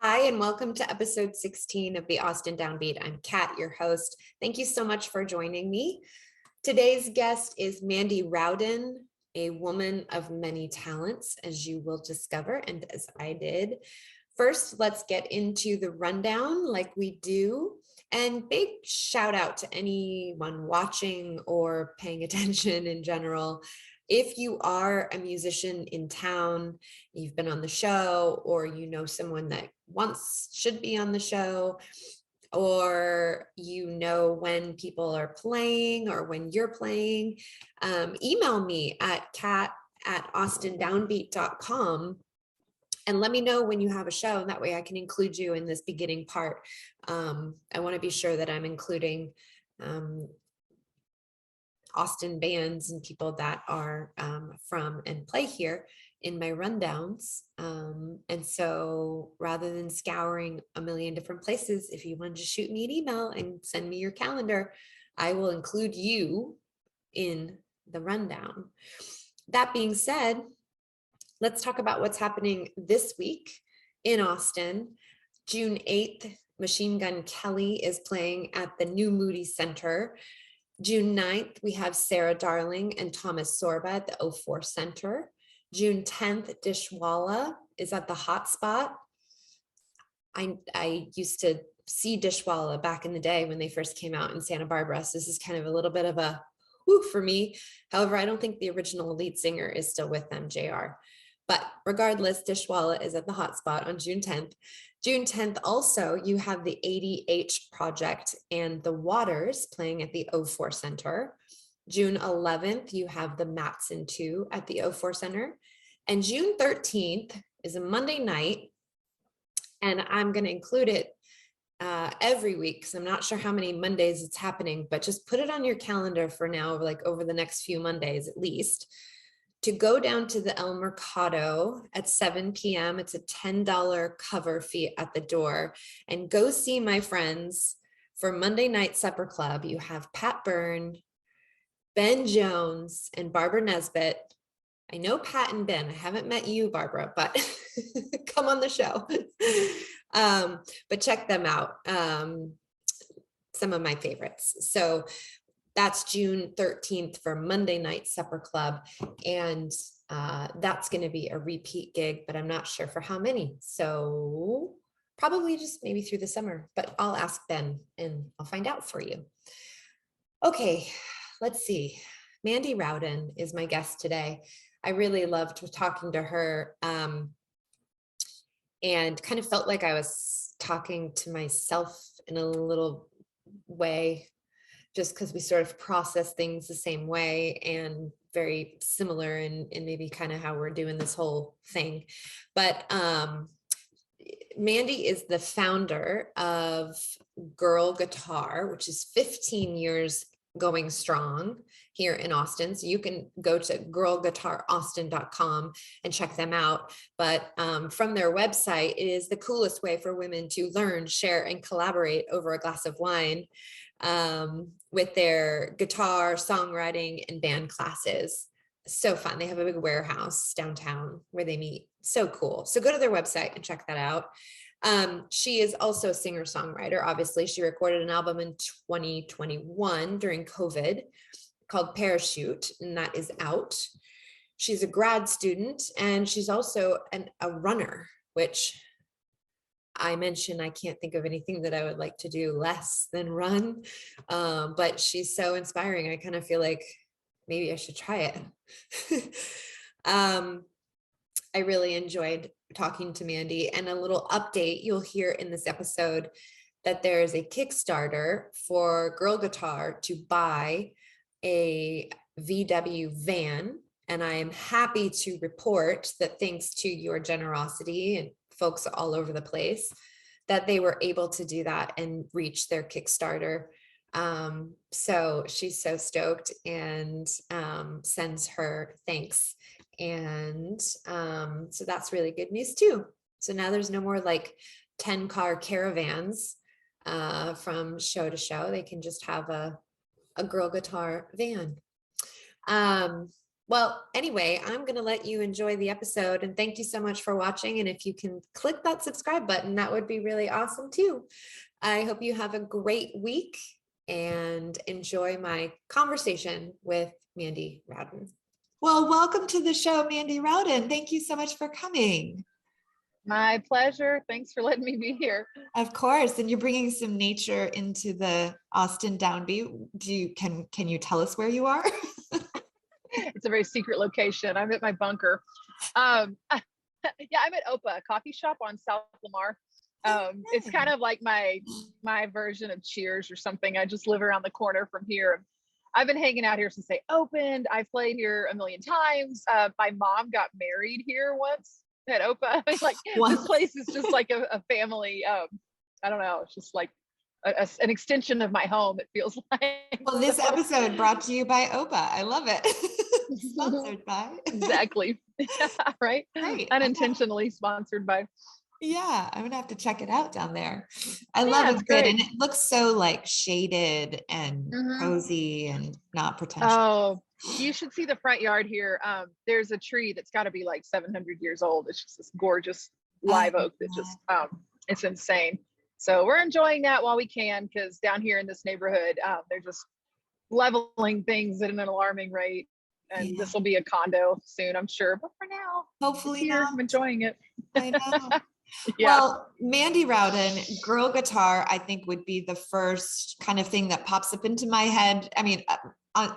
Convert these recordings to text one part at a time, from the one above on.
Hi, and welcome to episode 16 of the Austin Downbeat. I'm Kat, your host. Thank you so much for joining me. Today's guest is Mandy Rowden, a woman of many talents, as you will discover, and as I did. First, let's get into the rundown like we do. And big shout out to anyone watching or paying attention in general. If you are a musician in town, you've been on the show, or you know someone that once should be on the show, or you know when people are playing or when you're playing, email me at kat@austindownbeat.com and let me know when you have a show, and that way I can include you in this beginning part. I want to be sure that I'm including Austin bands and people that are from and play here in my rundowns. And so rather than scouring a million different places, if you want to shoot me an email and send me your calendar, I will include you in the rundown. That being said, let's talk about what's happening this week in Austin. June 8th, Machine Gun Kelly is playing at the New Moody Center. June 9th, we have Sarah Darling and Thomas Sorba at the 04 Center. June 10th, Dishwalla is at the Hotspot. I used to see Dishwalla back in the day when they first came out in Santa Barbara. So this is kind of a little bit of a woo for me. However, I don't think the original lead singer is still with them, JR. But regardless, Dishwalla is at the Hotspot on June 10th. June 10th, also, you have the ADH Project and the Waters playing at the 04 Center. June 11th, you have the Matson 2 at the 04 Center. And June 13th is a Monday night, and I'm going to include it every week because I'm not sure how many Mondays it's happening, but just put it on your calendar for now, like over the next few Mondays at least, to go down to the El Mercado at 7 p.m. It's a $10 cover fee at the door, and go see my friends for Monday Night Supper Club. You have Pat Byrne, Ben Jones, and Barbara Nesbitt. I know Pat and Ben. I haven't met you, Barbara, but come on the show. But check them out. Some of my favorites. So that's June 13th for Monday Night Supper Club. And that's going to be a repeat gig, but I'm not sure for how many. So probably just maybe through the summer, but I'll ask Ben and I'll find out for you. Okay, let's see. Mandy Rowden is my guest today. I really loved talking to her and kind of felt like I was talking to myself in a little way, just because we sort of process things the same way and very similar in maybe kind of how we're doing this whole thing. But Mandy is the founder of Girl Guitar, which is 15 years going strong here in Austin. So you can go to girlguitaraustin.com and check them out. But from their website, it is the coolest way for women to learn, share, and collaborate over a glass of wine with their guitar, songwriting, and band classes. So fun. They have a big warehouse downtown where they meet. So cool. So go to their website and check that out. She is also a singer-songwriter. Obviously, she recorded an album in 2021 during COVID called Parachute, and that is out. She's a grad student, and she's also a runner, which I mentioned I can't think of anything that I would like to do less than run, but she's so inspiring. I kind of feel like maybe I should try it. I really enjoyed talking to Mandy, and a little update you'll hear in this episode that there is a Kickstarter for Girl Guitar to buy a VW van. And I am happy to report that thanks to your generosity and folks all over the place, that they were able to do that and reach their Kickstarter. So she's so stoked and sends her thanks. And so that's really good news too. So now there's no more like 10-car caravans from show to show. They can just have a girl guitar van. Well, anyway, I'm going to let you enjoy the episode, and thank you so much for watching. And if you can click that subscribe button, that would be really awesome too. I hope you have a great week and enjoy my conversation with Mandy Rowden. Well, welcome to the show, Mandy Rowden. Thank you so much for coming. My pleasure. Thanks for letting me be here. Of course. And you're bringing some nature into the Austin Downbeat. Can you tell us where you are? It's a very secret location. I'm at my bunker. Yeah, I'm at Opa, a coffee shop on South Lamar. It's kind of like my version of Cheers or something. I just live around the corner from here. I've been hanging out here since they opened. I played here a million times. My mom got married here once at Opa. I mean, like this place is just like a family. I don't know. It's just like an extension of my home. It feels like. Well, this episode brought to you by Opa. I love it. Sponsored by. Exactly. Yeah, right. Unintentionally sponsored by. Yeah, I'm gonna have to check it out down there. I love it. Good, and it looks so like shaded and cozy and not pretentious. Oh, you should see the front yard here. There's a tree that's got to be like 700 years old. It's just this gorgeous live oak that just it's insane. So we're enjoying that while we can, because down here in this neighborhood, they're just leveling things at an alarming rate. And this will be a condo soon, I'm sure. But for now, hopefully here, I'm enjoying it. I know. Yeah. Well, Mandy Rowden, girl guitar, I think would be the first kind of thing that pops up into my head. I mean,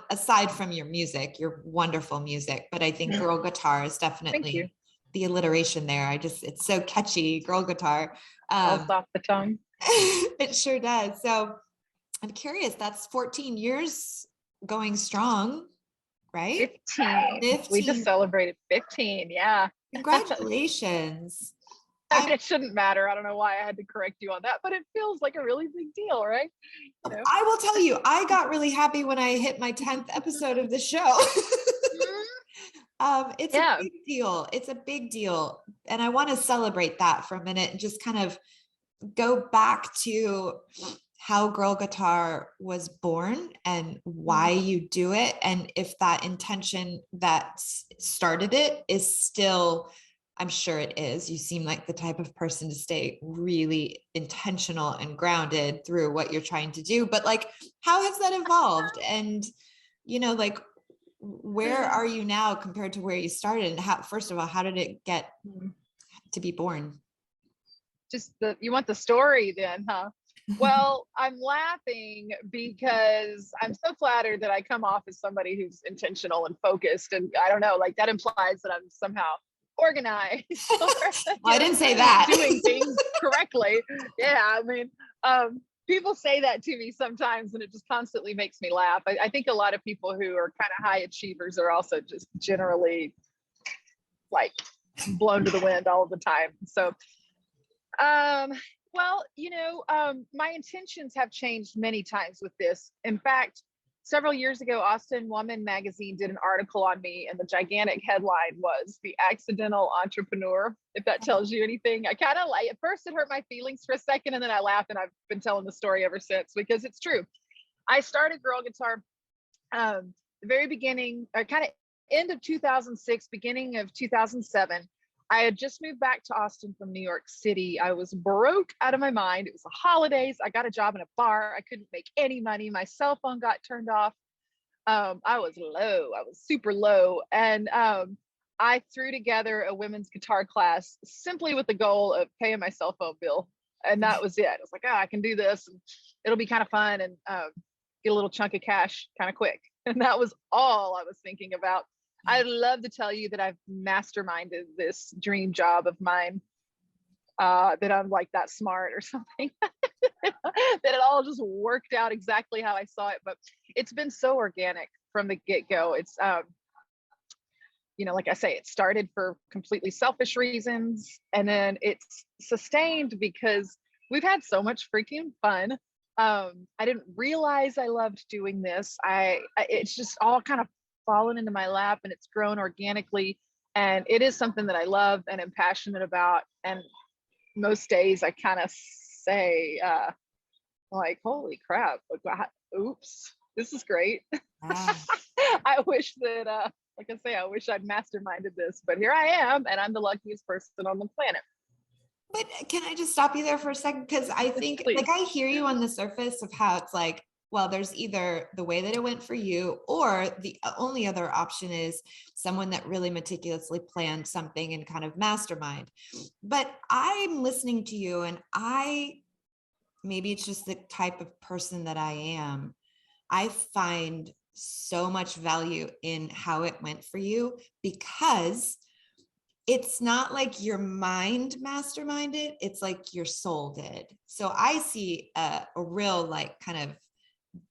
aside from your music, your wonderful music, but I think girl guitar is definitely the alliteration there. It's so catchy, girl guitar. Rolls off the tongue. It sure does. So I'm curious, that's 14 years going strong, right? 15. We just celebrated 15. Yeah. Congratulations. I mean, it shouldn't matter. I don't know why I had to correct you on that, but it feels like a really big deal, right? You know? I will tell you, I got really happy when I hit my 10th episode of the show. It's a big deal. It's a big deal. And I want to celebrate that for a minute and just kind of go back to how girl guitar was born and why you do it. And if that intention that started it is still, I'm sure it is. You seem like the type of person to stay really intentional and grounded through what you're trying to do. But like, how has that evolved? And, you know, like, where are you now compared to where you started? And how, first of all, how did it get to be born? Just you want the story then, huh? Well, I'm laughing because I'm so flattered that I come off as somebody who's intentional and focused. And I don't know, like that implies that I'm somehow organized. Or, well, I didn't say that. Doing things correctly. Yeah, I mean, people say that to me sometimes and it just constantly makes me laugh. I think a lot of people who are kind of high achievers are also just generally like blown to the wind all the time. So, well, you know, my intentions have changed many times with this. In fact, several years ago, Austin Woman magazine did an article on me, and the gigantic headline was "The Accidental Entrepreneur." If that tells you anything, I kind of like, at first it hurt my feelings for a second, and then I laughed, and I've been telling the story ever since because it's true. I started girl guitar the very beginning, or kind of end of 2006, beginning of 2007. I had just moved back to Austin from New York City. I was broke out of my mind. It was the holidays. I got a job in a bar. I couldn't make any money. My cell phone got turned off. I was low. I was super low. And I threw together a women's guitar class simply with the goal of paying my cell phone bill. And that was it. I was like, oh, I can do this. And it'll be kind of fun and get a little chunk of cash kind of quick. And that was all I was thinking about. I'd love to tell you that I've masterminded this dream job of mine, that I'm like that smart or something, that it all just worked out exactly how I saw it. But it's been so organic from the get-go. It's, you know, like I say, it started for completely selfish reasons. And then it's sustained because we've had so much freaking fun. I didn't realize I loved doing this. It's just all kind of fallen into my lap and it's grown organically, and it is something that I love and am passionate about. And most days I kind of say like, holy crap, like, oops, this is great. Wow. I wish that Like I say, I wish I'd masterminded this, but here I am, and I'm the luckiest person on the planet. But can I just stop you there for a second? Because I think, Please. like, I hear you on the surface of how it's like, well, there's either the way that it went for you, or the only other option is someone that really meticulously planned something and kind of mastermind. But I'm listening to you, and maybe it's just the type of person that I am. I find so much value in how it went for you, because it's not like your mind masterminded, it's like your soul did. So I see a real, like, kind of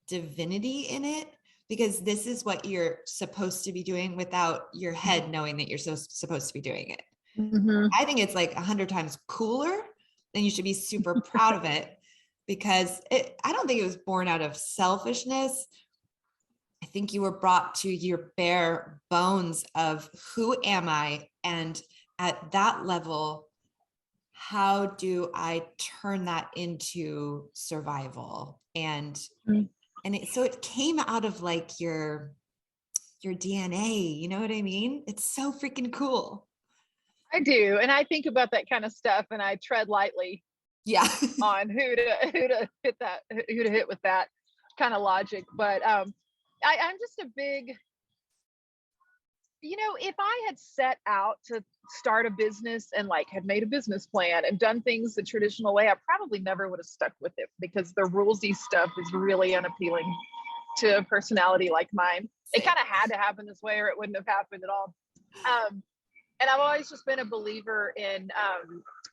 divinity in it, because this is what you're supposed to be doing without your head knowing that you're supposed to be doing it. Mm-hmm. I think it's like 100 times cooler, and you should be super proud of it, because I don't think it was born out of selfishness. I think you were brought to your bare bones of who am I? And at that level, how do I turn that into survival? And so it came out of like your DNA, you know what I mean? It's so freaking cool. I do. And I think about that kind of stuff, and I tread lightly Yeah. on who to hit with that kind of logic. But I'm just a big, if I had set out to start a business and like had made a business plan and done things the traditional way, I probably never would have stuck with it, because the rulesy stuff is really unappealing to a personality like mine. It kind of had to happen this way, or it wouldn't have happened at all. And I've always just been a believer in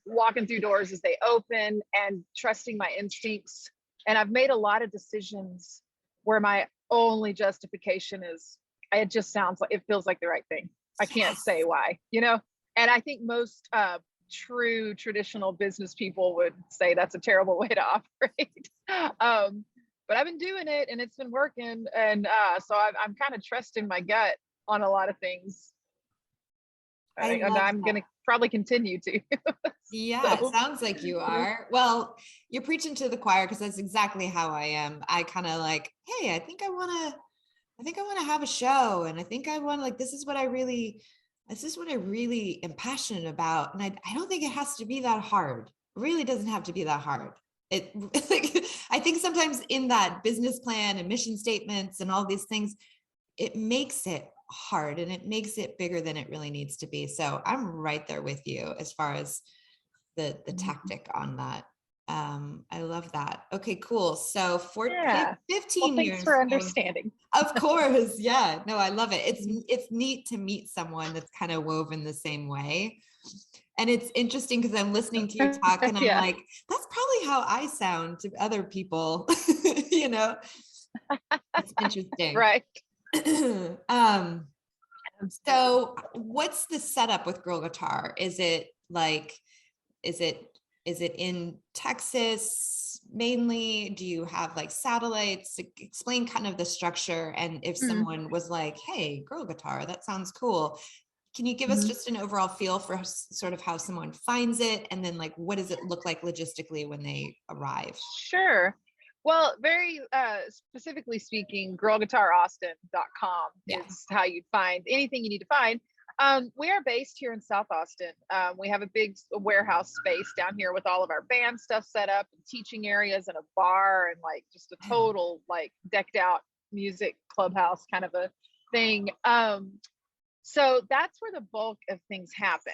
walking through doors as they open and trusting my instincts. And I've made a lot of decisions where my only justification is, it just sounds like, it feels like the right thing. I can't say why, And I think most true traditional business people would say that's a terrible way to operate. But I've been doing it, and it's been working. And so I'm kind of trusting my gut on a lot of things. And I'm going to probably continue to. Yeah, it sounds like you are. Well, you're preaching to the choir, because that's exactly how I am. I kind of like, hey, I think I want to have a show, and I think I want, like, this is what I really am passionate about. And I don't think it has to be that hard. It really doesn't have to be that hard. It like, I think sometimes in that business plan and mission statements and all these things, it makes it hard, and it makes it bigger than it really needs to be. So I'm right there with you as far as the tactic on that. I love that. Okay, cool. So for 15 years. Thanks for understanding. Of course. Yeah, no, I love it. It's neat to meet someone that's kind of woven the same way. And it's interesting because I'm listening to you talk, and I'm like, that's probably how I sound to other people. It's interesting. Right. So what's the setup with Girl Guitar? Is it in Texas mainly? Do you have like satellites? Explain kind of the structure. And if someone was like, hey, Girl Guitar, that sounds cool. Can you give us just an overall feel for sort of how someone finds it? And then, like, what does it look like logistically when they arrive? Sure. Well, very specifically speaking, girlguitaraustin.com is how you'd find anything you need to find. We are based here in South Austin. We have a big warehouse space down here with all of our band stuff set up, and teaching areas, and a bar, and like just a total like decked out music clubhouse kind of a thing. So that's where the bulk of things happen.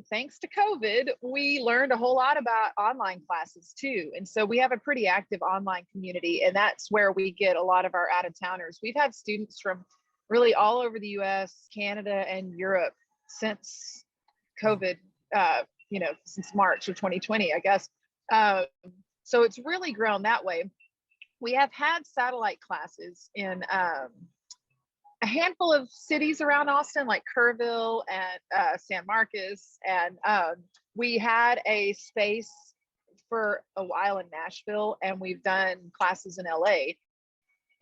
Thanks to COVID, we learned a whole lot about online classes too. And so we have a pretty active online community, and that's where we get a lot of our out-of-towners. We've had students from really all over the US, Canada, and Europe since COVID, since March of 2020, I guess. So it's really grown that way. We have had satellite classes in a handful of cities around Austin, like Kerrville and San Marcos. And we had a space for a while in Nashville, and we've done classes in LA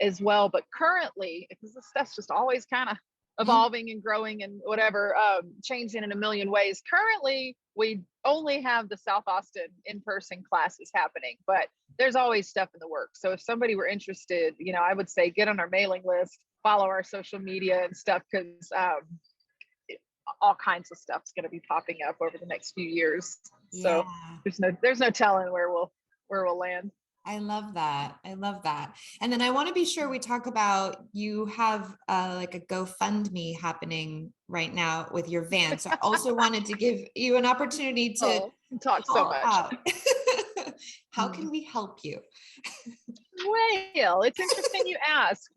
as well. But currently, because this stuff's just always kind of evolving and growing and whatever, changing in a million ways. Currently, we only have the South Austin in-person classes happening, but there's always stuff in the works. So if somebody were interested, I would say get on our mailing list. follow our social media and stuff, because all kinds of stuff's going to be popping up over the next few years. Yeah. So there's no telling where we'll land. I love that. I love that. And then I want to be sure we talk about, you have like a GoFundMe happening right now with your van. So I also wanted to give you an opportunity to Talk so much. out. How can we help you? Well, it's interesting you ask.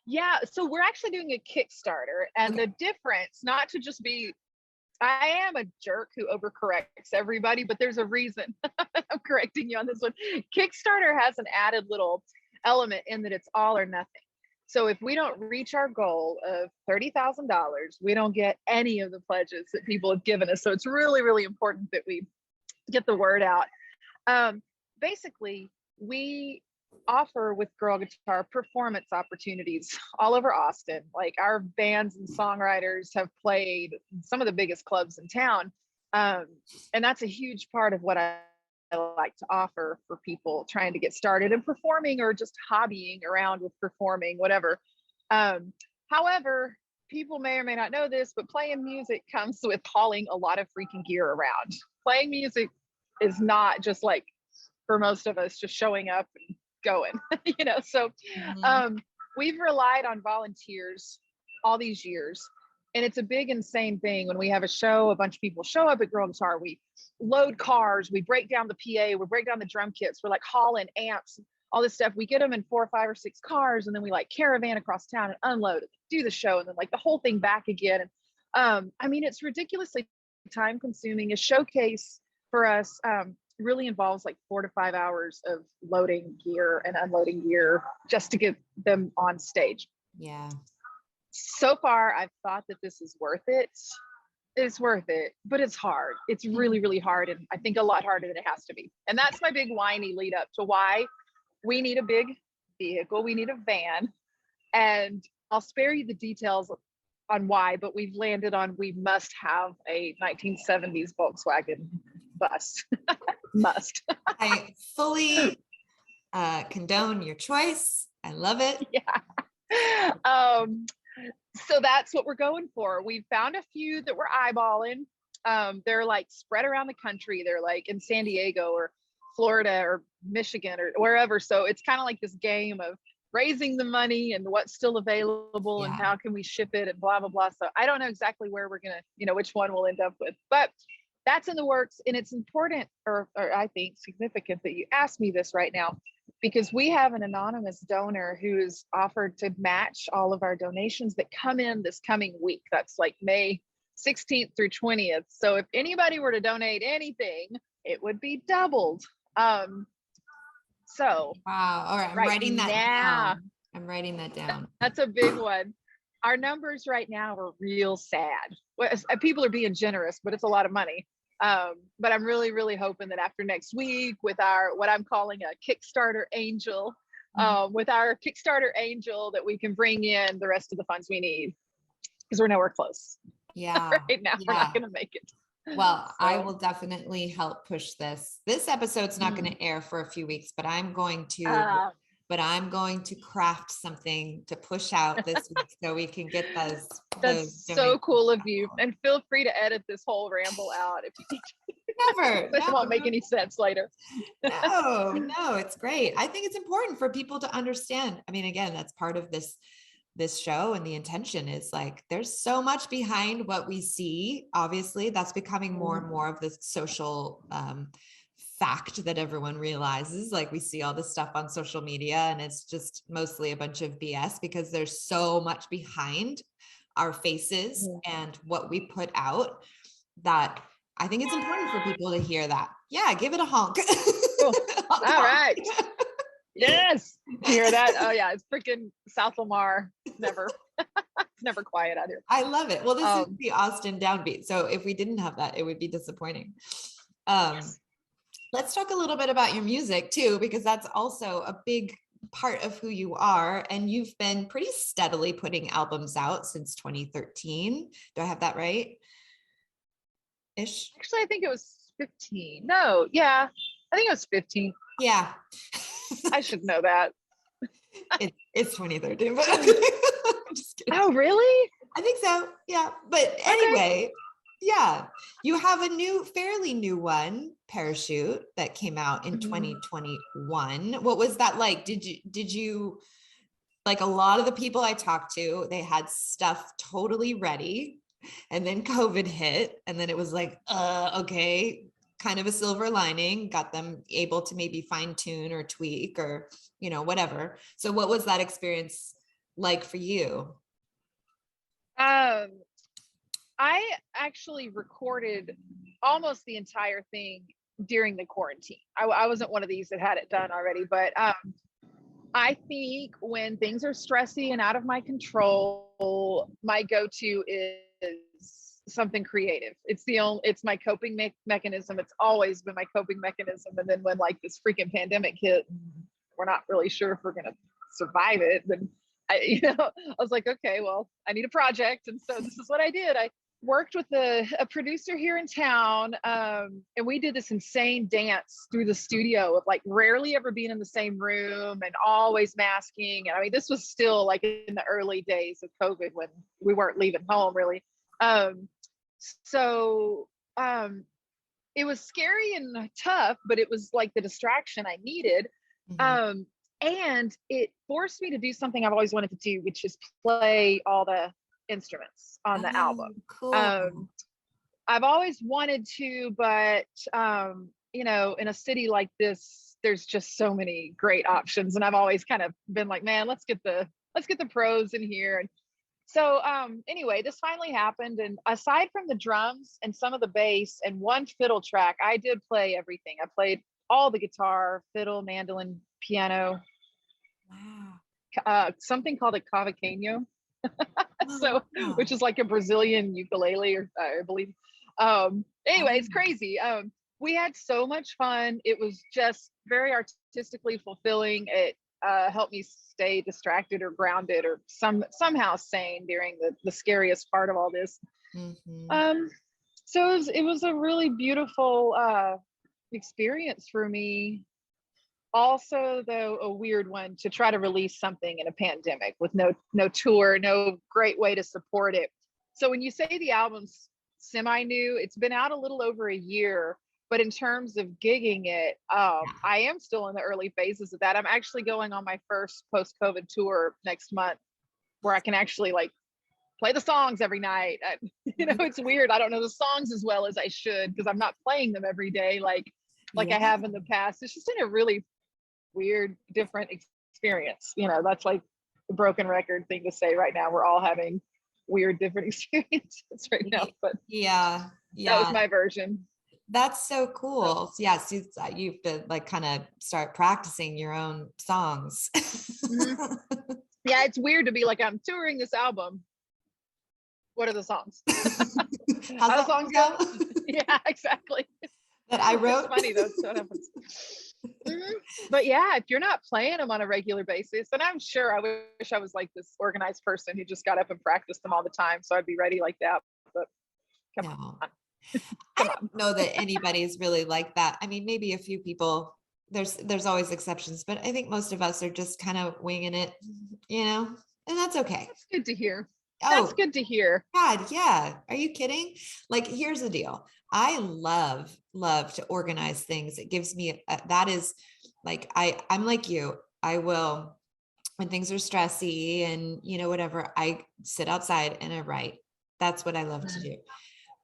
Yeah, so we're actually doing a Kickstarter, and the difference, not to just be, I am a jerk who overcorrects everybody, but there's a reason I'm correcting you on this one. Kickstarter has an added little element in that it's all or nothing. So if we don't reach our goal of $30,000, we don't get any of the pledges that people have given us. So it's really, really important that we get the word out. Basically, we offer with Girl Guitar performance opportunities all over Austin. Like, our bands and songwriters have played some of the biggest clubs in town. And that's a huge part of what I like to offer for people trying to get started in performing, or just hobbying around with performing, whatever. However, people may or may not know this, but playing music comes with hauling a lot of freaking gear around. Playing music is not just like, for most of us, just showing up and going, so we've relied on volunteers all these years, and it's a big, insane thing. When we have a show, a bunch of people show up at Girl Guitar, we load cars, we break down the PA, we break down the drum kits, we're like hauling amps, all this stuff. We get them in 4 or 5 or 6 cars, and then we like caravan across town and unload it, do the show, and then like the whole thing back again. And I mean, it's ridiculously time consuming. A showcase for us really involves like 4 to 5 hours of loading gear and unloading gear just to get them on stage. Yeah. So far, I've thought that this is worth it. It's worth it, but it's hard. It's really, really hard. And I think a lot harder than it has to be. And that's my big whiny lead up to why we need a big vehicle. We need a van. And I'll spare you the details on why, but we've landed on, we must have a 1970s Volkswagen bus. Must. I fully condone your choice. I love it. Yeah. So that's what we're going for. We found a few that we're eyeballing. They're like spread around the country. They're like in San Diego or Florida or Michigan or wherever. So it's kind of like this game of raising the money and what's still available and how can we ship it and blah, blah, blah. So I don't know exactly where we're going to, which one we'll end up with, but that's in the works. And it's important, or I think significant, that you ask me this right now, because we have an anonymous donor who's offered to match all of our donations that come in this coming week. That's like May 16th through 20th. So if anybody were to donate anything, it would be doubled. So wow. All right. I'm writing that down. I'm writing that down. That's a big one. Our numbers right now are real sad. People are being generous, but it's a lot of money. But I'm really, really hoping that after next week, with our, what I'm calling a Kickstarter angel, with our Kickstarter angel, that we can bring in the rest of the funds we need, because we're nowhere close. Yeah. Right now, we're not going to make it. Well, so I will definitely help push this. This episode's not going to air for a few weeks, but I'm going to craft something to push out this week so we can get those. That's so cool of you. And feel free to edit this whole ramble out if you need to. Never. It won't make any sense later. No, it's great. I think it's important for people to understand. I mean, again, that's part of this show, and the intention is like, there's so much behind what we see. Obviously, that's becoming more and more of the social fact that everyone realizes. Like, we see all this stuff on social media and it's just mostly a bunch of BS, because there's so much behind our faces and what we put out, that I think it's important for people to hear that. Yeah, give it a honk. Cool. All right. Yes. Hear that? Oh yeah, it's freaking South Lamar. Never quiet out here. I love it. Well, this is the Austin Downbeat. So if we didn't have that, it would be disappointing. Let's talk a little bit about your music too, because that's also a big part of who you are. And you've been pretty steadily putting albums out since 2013. Do I have that right? Ish. Actually, I think it was 15. No, yeah, I think it was 15. Yeah. I should know that. It's 2013, but I'm just kidding. Oh, really? I think so. Yeah. But Okay. anyway, yeah, you have a fairly new one, Parachute, that came out in Mhm. 2021. What was that like? Did you like a lot of the people I talked to, they had stuff totally ready and then COVID hit and then it was like, okay, kind of a silver lining, got them able to maybe fine tune or tweak or, whatever. So what was that experience like for you? Um, I actually recorded almost the entire thing during the quarantine. I wasn't one of these that had it done already, but I think when things are stressy and out of my control, my go-to is something creative. It's my coping mechanism. It's always been my coping mechanism. And then when like this freaking pandemic hit, we're not really sure if we're going to survive it. Then I was like, okay, well, I need a project. And so this is what I did. I worked with a producer here in town, and we did this insane dance through the studio of like rarely ever being in the same room and always masking. And I mean, this was still like in the early days of COVID when we weren't leaving home really. Um, so it was scary and tough, but it was like the distraction I needed. Mhm. Um, and it forced me to do something I've always wanted to do, which is play all the instruments on the Oh, album. cool. I've always wanted to, but in a city like this, there's just so many great options, and I've always kind of been like, man, let's get the pros in here. And so anyway, this finally happened, and aside from the drums and some of the bass and one fiddle track, I did play everything. I played all the guitar, fiddle, mandolin, piano, Wow. something called a cavaquinho, Oh, so wow. which is like a Brazilian ukulele, or I believe. Anyway, it's Oh, crazy. We had so much fun. It was just very artistically fulfilling. It helped me stay distracted or grounded or somehow sane during the scariest part of all this. mhm. Um, so it was a really beautiful experience for me. Also, though, a weird one to try to release something in a pandemic with no tour, no great way to support it. So when you say the album's semi new, it's been out a little over a year. But in terms of gigging it, I am still in the early phases of that. I'm actually going on my first post COVID tour next month, where I can actually like play the songs every night. It's weird. I don't know the songs as well as I should because I'm not playing them every day like Yeah. I have in the past. It's just in a really weird, different experience. That's like the broken record thing to say right now. We're all having weird, different experiences right now, but Yeah. that was Yeah. my version. That's so So, cool. So, yeah, so you have to like kind of start practicing your own songs. mhm. Yeah, it's weird to be like, I'm touring this album. What are the songs? How's How the that songs one go? go? Yeah, exactly. That I It's wrote. funny though. So what happens. Mhm. But yeah, if you're not playing them on a regular basis, and I'm sure I wish I was like this organized person who just got up and practiced them all the time, so I'd be ready like that. But come No, on, I come on. don't know that anybody's really like that. I mean, maybe a few people, there's always exceptions, but I think most of us are just kind of winging it, and that's okay. That's good to hear. That's Oh, good to hear. God, yeah. Are you kidding? Like, here's the deal. I love to organize things. It gives me that is like I'm like you. I will when things are stressy and whatever, I sit outside and I write. That's what I love to do.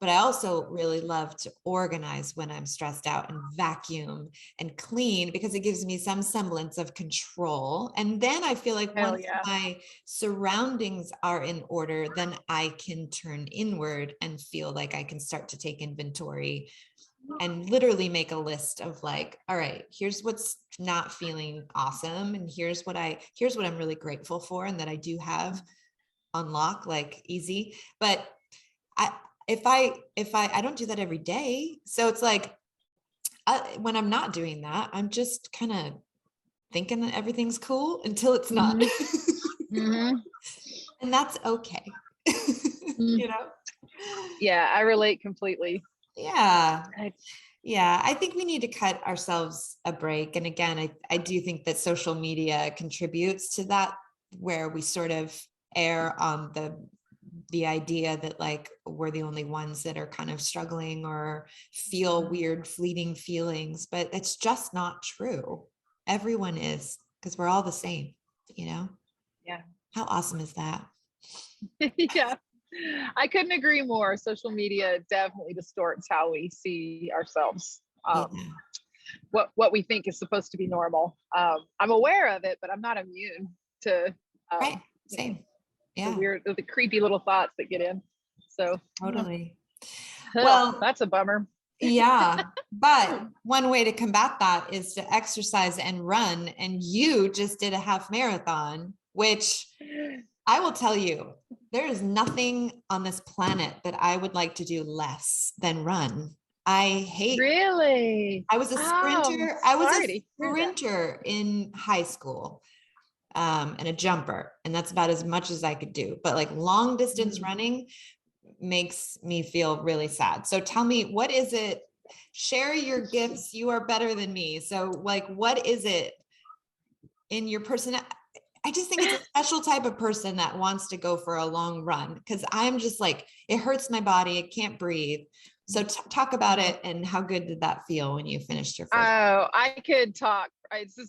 But I also really love to organize when I'm stressed out and vacuum and clean because it gives me some semblance of control. And then I feel like Hell once yeah. my surroundings are in order, then I can turn inward and feel like I can start to take inventory and literally make a list of like, all right, here's what's not feeling awesome. And here's what I'm really grateful for and that I do have on lock, like easy. But I if I don't do that every day. So it's like when I'm not doing that, I'm just kind of thinking that everything's cool until it's not. Hmm. Hmm. And that's okay. you know? Yeah, I relate completely. Yeah. I, Yeah, I think we need to cut ourselves a break. And again, I do think that social media contributes to that, where we sort of err on the idea that like we're the only ones that are kind of struggling or feel weird fleeting feelings, but it's just not true. Everyone is, because we're all the same, you know? Yeah. How awesome is that? Yeah. I couldn't agree more. Social media definitely distorts how we see ourselves. Yeah. What we think is supposed to be normal. I'm aware of it, but I'm not immune to Right. Same. Yeah. the creepy little thoughts that get in. So Totally. Well, that's a bummer. yeah, but one way to combat that is to exercise and run. And you just did a half marathon, which I will tell you, there is nothing on this planet that I would like to do less than run. I hate. Really? I was a sprinter. Oh, I was sorry a to hear that. sprinter in high school, and a jumper, and that's about as much as I could do. But like long distance running makes me feel really sad. So tell me, what is it? Share your gifts. You are better than me. So like, what is it in your person? I just think it's a special type of person that wants to go for a long run, because I'm just like, it hurts my body. I can't breathe. So talk about it, and how good did that feel when you finished your first? Oh, I could talk.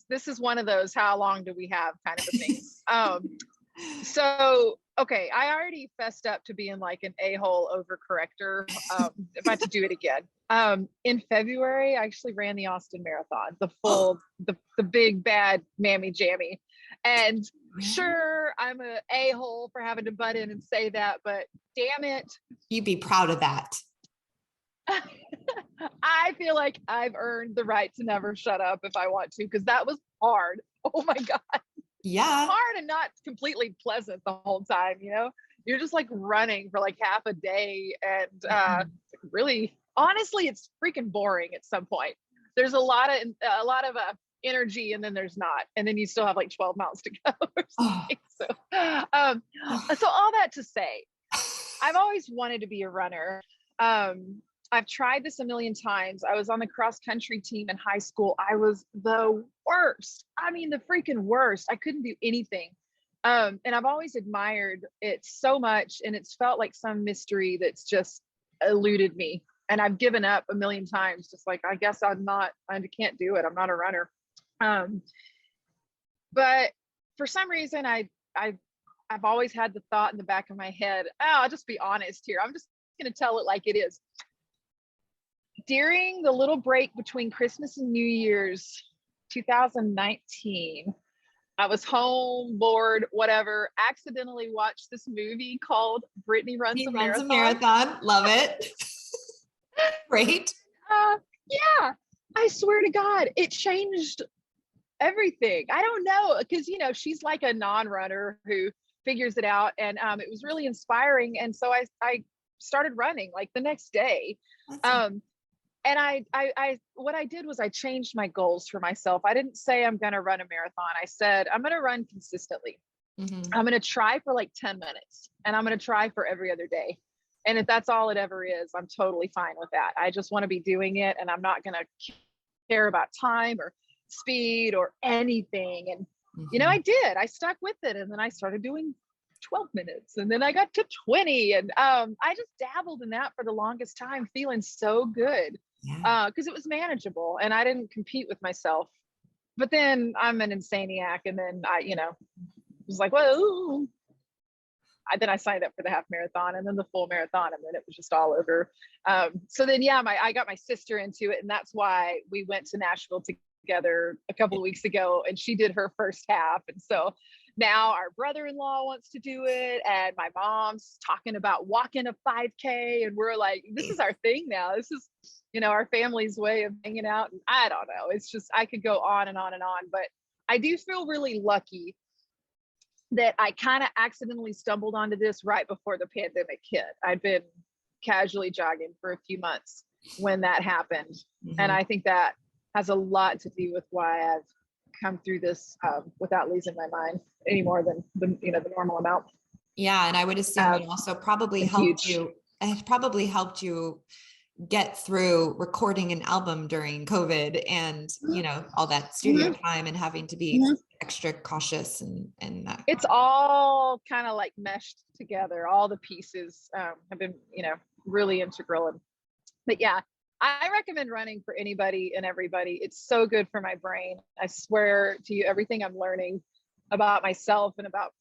This is one of those how long do we have kind of a thing. So okay, I already fessed up to being like an a-hole overcorrector. If I had to do it again. In February, I actually ran the Austin Marathon, the full, the big bad mammy jammy. And sure, I'm a a-hole for having to butt in and say that, but damn it. You'd be proud of that. I feel like I've earned the right to never shut up if I want to, because that was hard. Oh my God. Yeah. Hard and not completely pleasant the whole time, you know? You're just like running for like half a day, and really, honestly, it's freaking boring at some point. There's a lot of energy, and then there's not, and then you still have like 12 miles to go or something. So all that to say, I've always wanted to be a runner. I've tried this a million times. I was on the cross country team in high school. I was the worst. I mean, the freaking worst. I couldn't do anything. And I've always admired it so much, and it's felt like some mystery that's just eluded me. And I've given up a million times, just like, I guess I can't do it. I'm not a runner. But for some reason, I've always had the thought in the back of my head, I'll just be honest here. I'm just going to tell it like it is. During the little break between Christmas and New Year's 2019, I was home, bored, whatever, accidentally watched this movie called Brittany Runs a Marathon. Love it. Great. Yeah, I swear to God, it changed everything. I don't know, because, you know, she's like a non-runner who figures it out, and it was really inspiring. And so I started running like the next day. And I what I did was I changed my goals for myself. I didn't say I'm going to run a marathon. I said, I'm going to run consistently. I'm going to try for like 10 minutes, and I'm going to try for every other day. And if that's all it ever is, I'm totally fine with that. I just want to be doing it, and I'm not going to care about time or speed or anything. And, you know, I did. I stuck with it. And then I started doing 12 minutes, and then I got to 20. And I just dabbled in that for the longest time, feeling so good. Because it was manageable, and I didn't compete with myself. But then I'm an insaniac, and then I, you know, was like, whoa. Then I signed up for the half marathon, and then the full marathon, and then it was just all over. So then, yeah, I got my sister into it, and that's why we went to Nashville together a couple of weeks ago, and she did her first half. And so now our brother-in-law wants to do it, and my mom's talking about walking a 5K, and we're like, this is our thing now. This is, you know, our family's way of hanging out. And I don't know, it's just, I could go on and on and on, but I do feel really lucky that I kind of accidentally stumbled onto this right before the pandemic hit. I'd been casually jogging for a few months when that happened. And I think that has a lot to do with why I've come through this without losing my mind any more than the normal amount. Yeah, and I would assume it also probably helped huge. you. It probably helped you get through recording an album during COVID and, all that studio time and having to be extra cautious and that. It's all kind of like meshed together. All the pieces have been, really integral. But yeah, I recommend running for anybody and everybody. It's so good for my brain. I swear to you, everything I'm learning about myself and about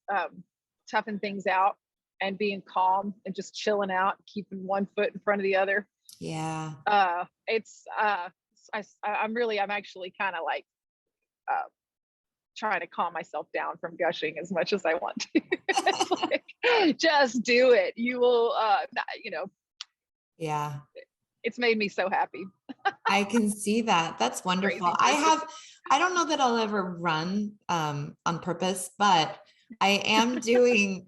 toughing things out and being calm and just chilling out, keeping one foot in front of the other. Yeah. I'm actually kind of like trying to calm myself down from gushing as much as I want to. It's like, just do it. You will, Yeah. It's made me so happy. I can see that. That's wonderful. I don't know that I'll ever run on purpose, but I am doing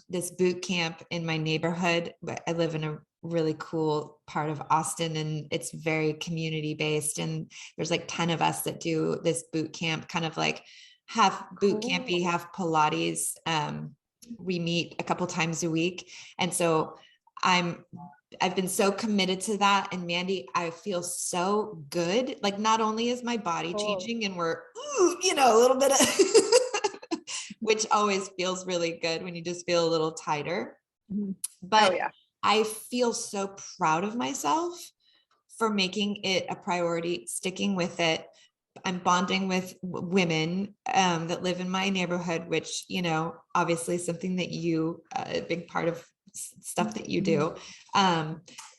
this boot camp in my neighborhood. I live in a really cool part of Austin and it's very community based. And there's like 10 of us that do this boot camp, kind of like half boot campy, half Pilates. We meet a couple times a week. And so I've been so committed to that. And Mandy, I feel so good. Like not only is my body changing and we're, a little bit of, which always feels really good when you just feel a little tighter. But I feel so proud of myself for making it a priority, sticking with it. I'm bonding with women that live in my neighborhood, which, obviously something that a big part of stuff that you do.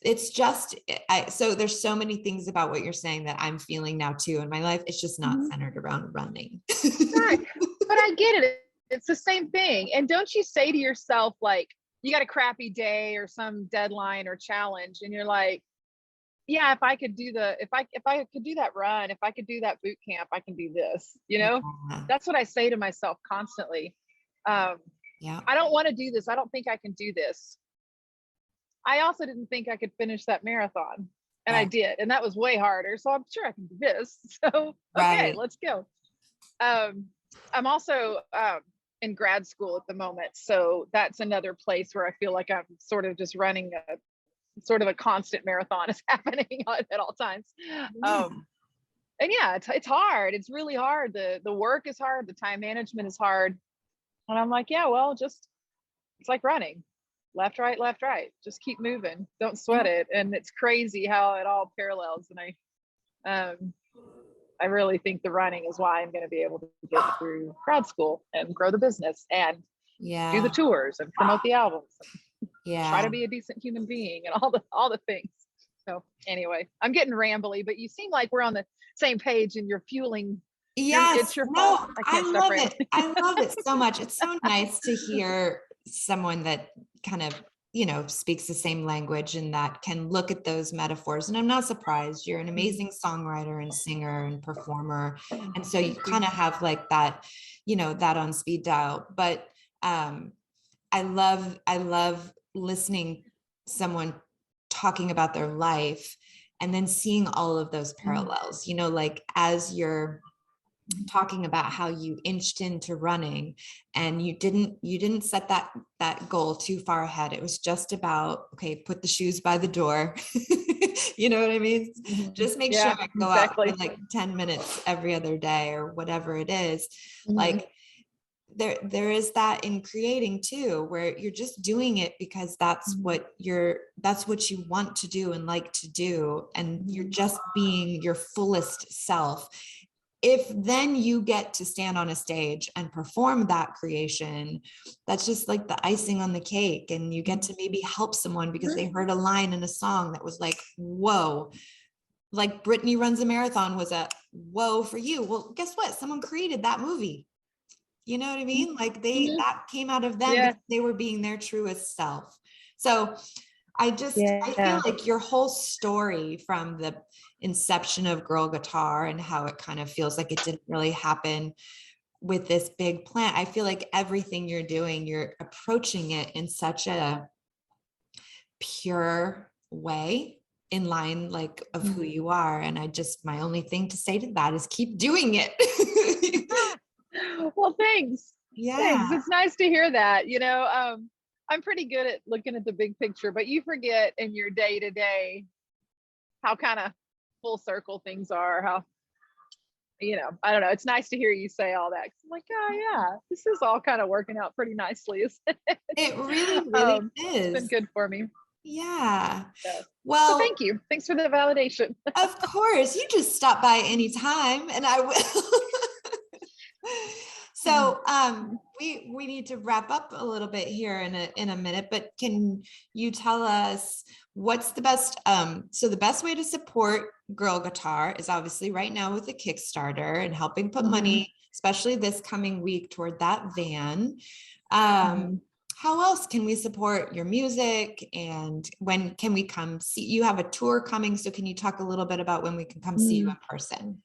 It's just, so there's so many things about what you're saying that I'm feeling now too in my life. It's just not centered around running. Right. But I get it. It's the same thing. And don't you say to yourself, like, you got a crappy day or some deadline or challenge, and you're like, yeah, if I could do that run, if I could do that boot camp, I can do this, That's what I say to myself constantly. I don't want to do this. I don't think I can do this. I also didn't think I could finish that marathon, and I did, and that was way harder. So I'm sure I can do this. So, okay, let's go. I'm also in grad school at the moment. So that's another place where I feel like I'm sort of just running a constant marathon is happening at all times. And yeah, it's hard. It's really hard. The work is hard. The time management is hard. And I'm like, yeah, well, it's like running left, right, just keep moving. Don't sweat it. And it's crazy how it all parallels. And I really think the running is why I'm going to be able to get through grad school and grow the business and do the tours and promote the albums. Try to be a decent human being and all the things. So anyway, I'm getting rambly, but you seem like we're on the same page and you're fueling. Yes, it's your fault. I love it. I love it so much. It's so nice to hear someone that kind of, speaks the same language and that can look at those metaphors. And I'm not surprised. You're an amazing songwriter and singer and performer. And so you kind of have like that, that on speed dial. But I love listening someone talking about their life and then seeing all of those parallels, like as you're talking about how you inched into running and you didn't set that goal too far ahead. It was just about, okay, put the shoes by the door. You know what I mean? Just make sure I go out for like 10 minutes every other day or whatever it is. Like there is that in creating too, where you're just doing it because that's what you want to do and like to do. And you're just being your fullest self. If then you get to stand on a stage and perform that creation, that's just like the icing on the cake. And you get to maybe help someone because they heard a line in a song that was like, whoa, like Brittany Runs a Marathon was a whoa for you. Well, guess what? Someone created that movie. You know what I mean? Like that came out of them because they were being their truest self. So I feel like your whole story from the inception of Girl Guitar and how it kind of feels like it didn't really happen with this big plan. I feel like everything you're doing, you're approaching it in such a pure way, in line like of who you are. And my only thing to say to that is keep doing it. Well, thanks. Yeah. Thanks. It's nice to hear that. I'm pretty good at looking at the big picture, but you forget in your day to day how kind of full circle things are, how, I don't know. It's nice to hear you say all that. 'Cause I'm like, oh yeah, this is all kind of working out pretty nicely. It really, really It's been is. good for me. Yeah. Yeah. So Well, thank you. Thanks for the validation. of course, you just stop by anytime and I will. So we need to wrap up a little bit here in a minute, but can you tell us what's the best so the best way to support Girl Guitar is obviously right now with the Kickstarter and helping put money, especially this coming week, toward that van. How else can we support your music, and when can we come see you? Have a tour coming, so can you talk a little bit about when we can come see you in person?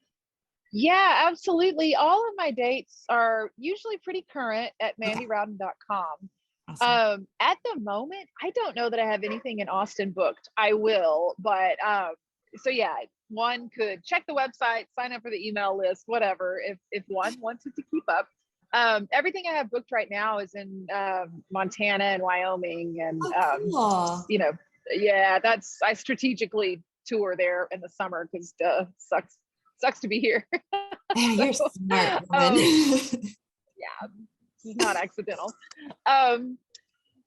Yeah, absolutely. All of my dates are usually pretty current at mandyrowden.com. Awesome. At the moment, I don't know that I have anything in Austin booked. I will, but so yeah, one could check the website, sign up for the email list, whatever, if one wanted to keep up. Everything I have booked right now is in Montana and Wyoming, and Cool. yeah, I strategically tour there in the summer because sucks to be here. Yeah, you're smart, woman. Yeah, this is not accidental.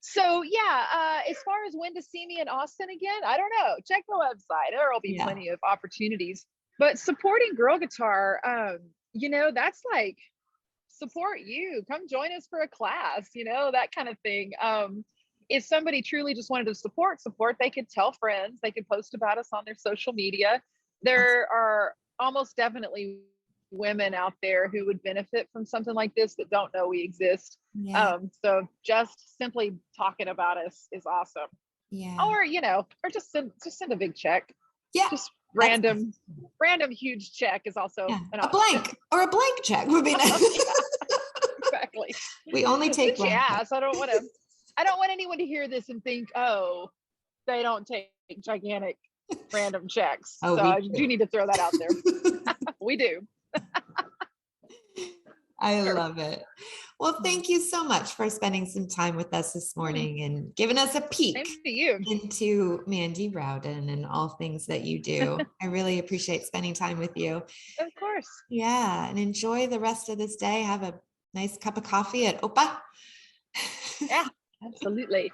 So yeah, as far as when to see me in Austin again, I don't know. Check the website. There'll be plenty of opportunities. But supporting Girl Guitar, that's like support you. Come join us for a class, that kind of thing. If somebody truly just wanted to support, they could tell friends, they could post about us on their social media. There are almost definitely women out there who would benefit from something like this that don't know we exist. So just simply talking about us is awesome. Or just send a big check. Just random huge check is also an option. A blank check would be nice. Exactly. We only take blank. Yeah, so I don't want anyone to hear this and think, oh, they don't take gigantic random checks. So I do need to throw that out there. We do. I love it. Well, thank you so much for spending some time with us this morning and giving us a peek into Mandy Rowden and all things that you do. I really appreciate spending time with you. Of course. Yeah, and enjoy the rest of this day. Have a nice cup of coffee at Opa. Yeah, absolutely.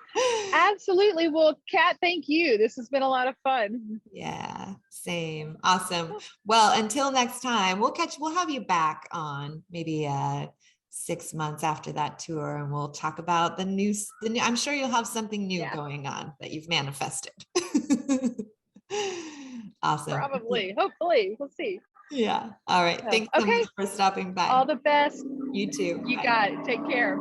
Absolutely. Well, Kat, thank you. This has been a lot of fun. Yeah, same. Awesome. Well, until next time, we'll have you back on maybe 6 months after that tour, and we'll talk about the new I'm sure you'll have something new going on that you've manifested. Awesome. Probably. Hopefully. We'll see. Yeah. All right. Thanks so much for stopping by. All the best. You too. You got it. Take care.